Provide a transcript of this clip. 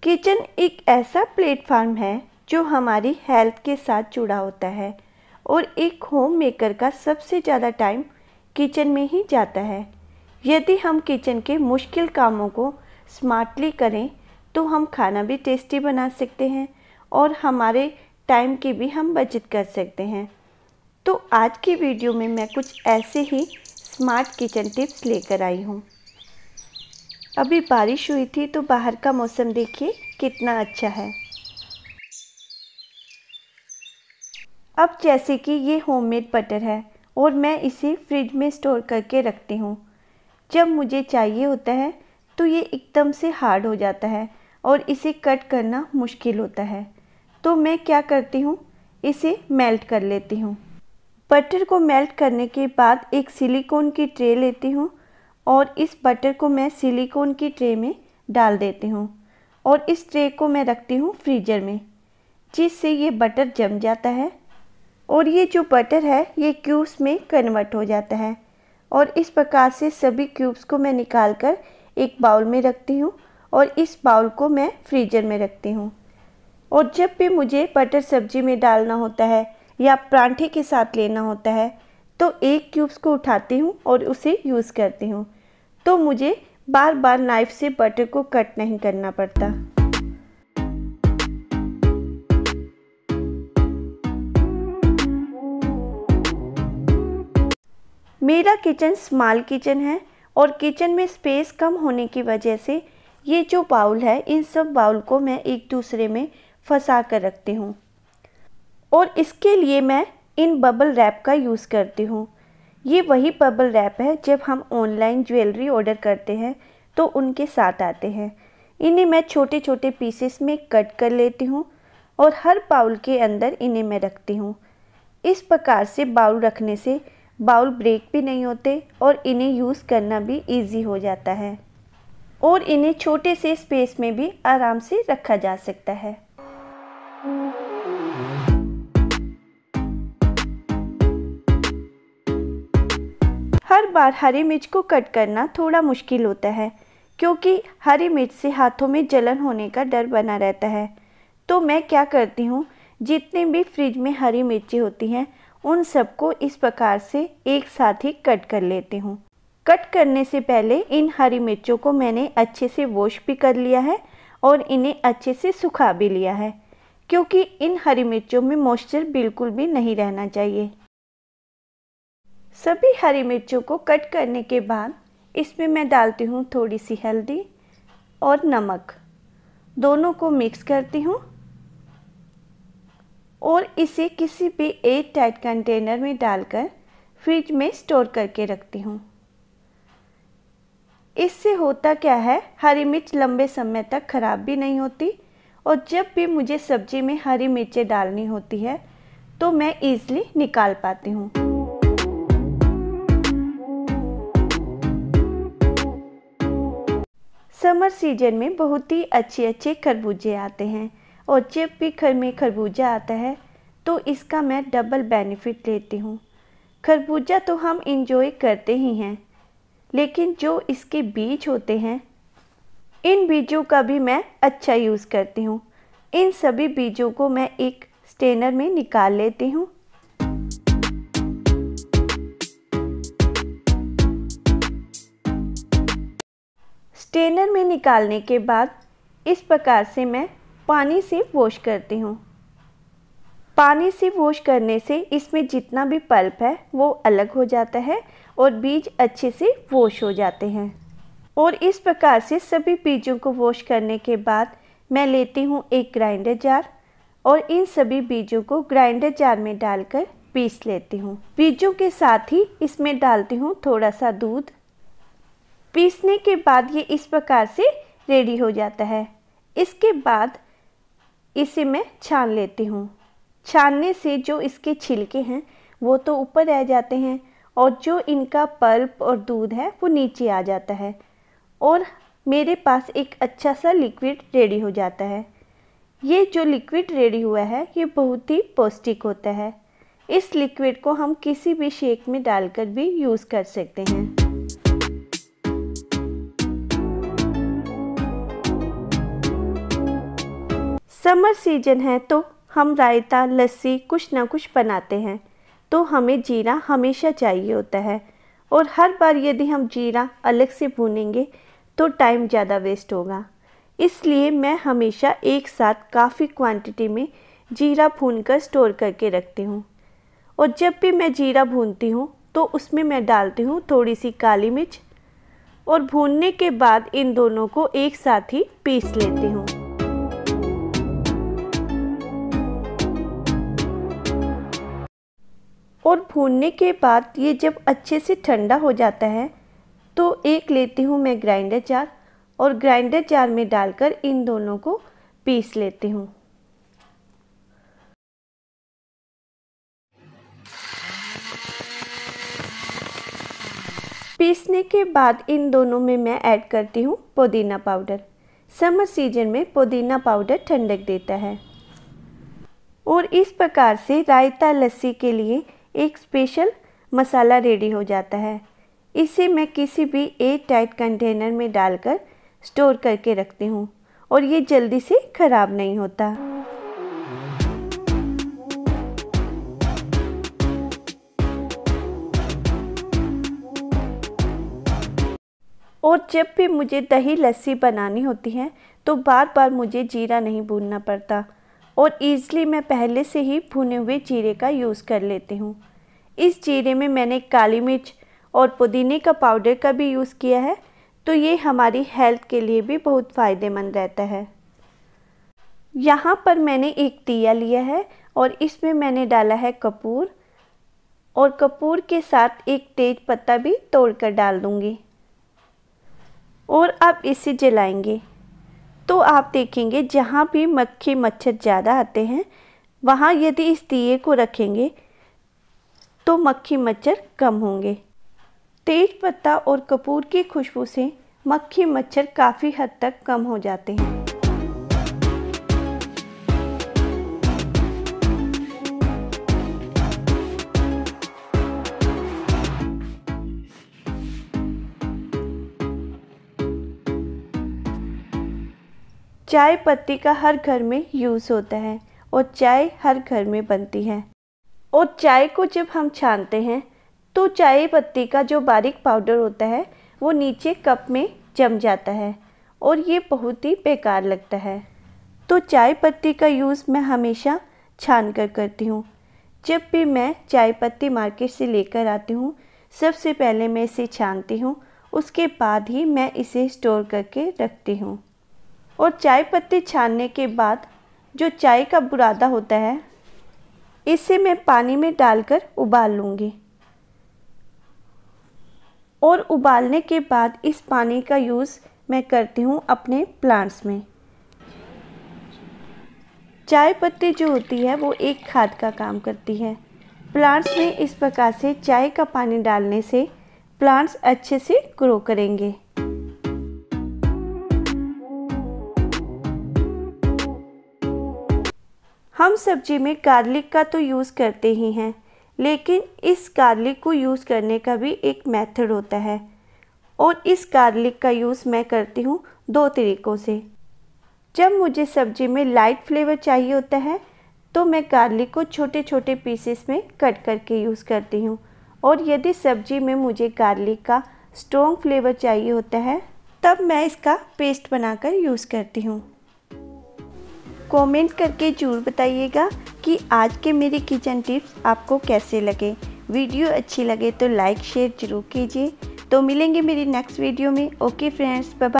Kitchen एक ऐसा platform है जो हमारी हेल्थ के साथ जुड़ा होता है और एक होम मेकर का सबसे ज़्यादा टाइम किचन में ही जाता है। यदि हम किचन के मुश्किल कामों को स्मार्टली करें तो हम खाना भी टेस्टी बना सकते हैं और हमारे टाइम की भी हम बचत कर सकते हैं। तो आज की वीडियो में मैं कुछ ऐसे ही स्मार्ट किचन टिप्स लेकर आई हूँ। अभी बारिश हुई थी तो बाहर का मौसम देखिए कितना अच्छा है। अब जैसे कि ये होममेड बटर है और मैं इसे फ्रिज में स्टोर करके रखती हूँ। जब मुझे चाहिए होता है तो ये एकदम से हार्ड हो जाता है और इसे कट करना मुश्किल होता है। तो मैं क्या करती हूँ, इसे मेल्ट कर लेती हूँ। बटर को मेल्ट करने के बाद एक सिलिकॉन की ट्रे लेती हूँ और इस बटर को मैं सिलिकॉन की ट्रे में डाल देती हूँ और इस ट्रे को मैं रखती हूँ फ्रीज़र में, जिससे ये बटर जम जाता है और ये जो बटर है ये क्यूब्स में कन्वर्ट हो जाता है। और इस प्रकार से सभी क्यूब्स को मैं निकाल कर एक बाउल में रखती हूँ और इस बाउल को मैं फ्रीज़र में रखती हूँ। और जब भी मुझे बटर सब्जी में डालना होता है या पराठे के साथ लेना होता है तो एक क्यूब्स को उठाती हूँ और उसे यूज़ करती हूँ, तो मुझे बार बार नाइफ़ से बटर को कट नहीं करना पड़ता। मेरा किचन स्मॉल किचन है और किचन में स्पेस कम होने की वजह से ये जो बाउल है, इन सब बाउल को मैं एक दूसरे में फंसा कर रखती हूँ और इसके लिए मैं इन बबल रैप का यूज़ करती हूँ। ये वही बबल रैप है जब हम ऑनलाइन ज्वेलरी ऑर्डर करते हैं तो उनके साथ आते हैं। इन्हें मैं छोटे छोटे पीसेस में कट कर लेती हूँ और हर बाउल के अंदर इन्हें मैं रखती हूँ। इस प्रकार से बाउल रखने से बाउल ब्रेक भी नहीं होते और इन्हें यूज़ करना भी इजी हो जाता है और इन्हें छोटे से स्पेस में भी आराम से रखा जा सकता है। हर बार हरी मिर्च को कट करना थोड़ा मुश्किल होता है क्योंकि हरी मिर्च से हाथों में जलन होने का डर बना रहता है। तो मैं क्या करती हूँ, जितने भी फ्रिज में हरी मिर्ची होती हैं उन सबको इस प्रकार से एक साथ ही कट कर लेती हूँ। कट करने से पहले इन हरी मिर्चों को मैंने अच्छे से वॉश भी कर लिया है और इन्हें अच्छे से सुखा भी लिया है, क्योंकि इन हरी मिर्चों में मॉइस्चर बिल्कुल भी नहीं रहना चाहिए। सभी हरी मिर्चों को कट करने के बाद इसमें मैं डालती हूँ थोड़ी सी हल्दी और नमक, दोनों को मिक्स करती हूँ और इसे किसी भी एयर टाइट कंटेनर में डालकर फ्रिज में स्टोर करके रखती हूँ। इससे होता क्या है, हरी मिर्च लंबे समय तक ख़राब भी नहीं होती और जब भी मुझे सब्जी में हरी मिर्चें डालनी होती है तो मैं ईज़िली निकाल पाती हूँ। समर सीजन में बहुत ही अच्छे खरबूजे आते हैं और जब भी घर में खरबूजा आता है तो इसका मैं डबल बेनिफिट लेती हूँ। खरबूजा तो हम इंजॉय करते ही हैं, लेकिन जो इसके बीज होते हैं, इन बीजों का भी मैं अच्छा यूज़ करती हूँ। इन सभी बीजों को मैं एक स्ट्रेनर में निकाल लेती हूँ। स्ट्रेनर में निकालने के बाद इस प्रकार से मैं पानी से वॉश करती हूँ। पानी से वॉश करने से इसमें जितना भी पल्प है वो अलग हो जाता है और बीज अच्छे से वॉश हो जाते हैं। और इस प्रकार से सभी बीजों को वॉश करने के बाद मैं लेती हूँ एक ग्राइंडर जार और इन सभी बीजों को ग्राइंडर जार में डालकर पीस लेती हूँ। बीजों के साथ ही इसमें डालती हूँ थोड़ा सा दूध। पीसने के बाद ये इस प्रकार से रेडी हो जाता है। इसके बाद इसे मैं छान लेती हूँ। छानने से जो इसके छिलके हैं वो तो ऊपर रह जाते हैं और जो इनका पल्प और दूध है वो नीचे आ जाता है और मेरे पास एक अच्छा सा लिक्विड रेडी हो जाता है। ये जो लिक्विड रेडी हुआ है ये बहुत ही पौष्टिक होता है। इस लिक्विड को हम किसी भी शेक में डालकर भी यूज़ कर सकते हैं। समर सीजन है तो हम रायता, लस्सी कुछ ना कुछ बनाते हैं, तो हमें जीरा हमेशा चाहिए होता है और हर बार यदि हम जीरा अलग से भूनेंगे तो टाइम ज़्यादा वेस्ट होगा। इसलिए मैं हमेशा एक साथ काफ़ी क्वांटिटी में जीरा भूनकर स्टोर करके रखती हूँ। और जब भी मैं जीरा भूनती हूँ तो उसमें मैं डालती हूँ थोड़ी सी काली मिर्च और भूनने के बाद इन दोनों को एक साथ ही पीस लेती हूँ। और भूनने के बाद ये जब अच्छे से ठंडा हो जाता है तो एक लेती हूँ मैं ग्राइंडर जार और ग्राइंडर जार में डालकर इन दोनों को पीस लेती हूँ। पीसने के बाद इन दोनों में मैं ऐड करती हूँ पुदीना पाउडर। समर सीजन में पुदीना पाउडर ठंडक देता है। और इस प्रकार से रायता लस्सी के लिए एक स्पेशल मसाला रेडी हो जाता है। इसे मैं किसी भी एयर टाइट कंटेनर में डालकर स्टोर करके रखती हूँ और ये जल्दी से ख़राब नहीं होता। और जब भी मुझे दही लस्सी बनानी होती है तो बार बार मुझे जीरा नहीं भूनना पड़ता और ईज़िली मैं पहले से ही भुने हुए जीरे का यूज़ कर लेती हूँ। इस जीरे में मैंने काली मिर्च और पुदीने का पाउडर का भी यूज़ किया है, तो ये हमारी हेल्थ के लिए भी बहुत फ़ायदेमंद रहता है। यहाँ पर मैंने एक दिया लिया है और इसमें मैंने डाला है कपूर और कपूर के साथ एक तेज पत्ता भी तोड़कर डाल दूँगी और अब इसे जलाएंगे। तो आप देखेंगे जहाँ भी मक्खी मच्छर ज़्यादा आते हैं वहाँ यदि इस दिए को रखेंगे तो मक्खी मच्छर कम होंगे। तेज पत्ता और कपूर की खुशबू से मक्खी मच्छर काफ़ी हद तक कम हो जाते हैं। चाय पत्ती का हर घर में यूज़ होता है और चाय हर घर में बनती है। और चाय को जब हम छानते हैं तो चाय पत्ती का जो बारीक पाउडर होता है वो नीचे कप में जम जाता है और ये बहुत ही बेकार लगता है। तो चाय पत्ती का यूज़ मैं हमेशा छान कर करती हूँ। जब भी मैं चाय पत्ती मार्केट से लेकर आती हूँ सबसे पहले मैं इसे छानती हूँ, उसके बाद ही मैं इसे स्टोर करके रखती हूँ। और चाय पत्ती छानने के बाद जो चाय का बुरादा होता है इसे मैं पानी में डालकर उबाल लूँगी और उबालने के बाद इस पानी का यूज़ मैं करती हूँ अपने प्लांट्स में। चाय पत्ती जो होती है वो एक खाद का काम करती है। प्लांट्स में इस प्रकार से चाय का पानी डालने से प्लांट्स अच्छे से ग्रो करेंगे। हम सब्जी में गार्लिक का तो यूज़ करते ही हैं, लेकिन इस गार्लिक को यूज़ करने का भी एक मेथड होता है और इस गार्लिक का यूज़ मैं करती हूँ 2 तरीक़ों से। जब मुझे सब्जी में लाइट फ्लेवर चाहिए होता है तो मैं गार्लिक को छोटे छोटे पीसेस में कट करके यूज़ करती हूँ और यदि सब्जी में मुझे गार्लिक का स्ट्रॉन्ग फ्लेवर चाहिए होता है तब मैं इसका पेस्ट बनाकर यूज़ करती हूँ। कमेंट करके ज़रूर बताइएगा कि आज के मेरे किचन टिप्स आपको कैसे लगे। वीडियो अच्छी लगे तो लाइक शेयर ज़रूर कीजिए। तो मिलेंगे मेरी नेक्स्ट वीडियो में। Okay friends, bye bye.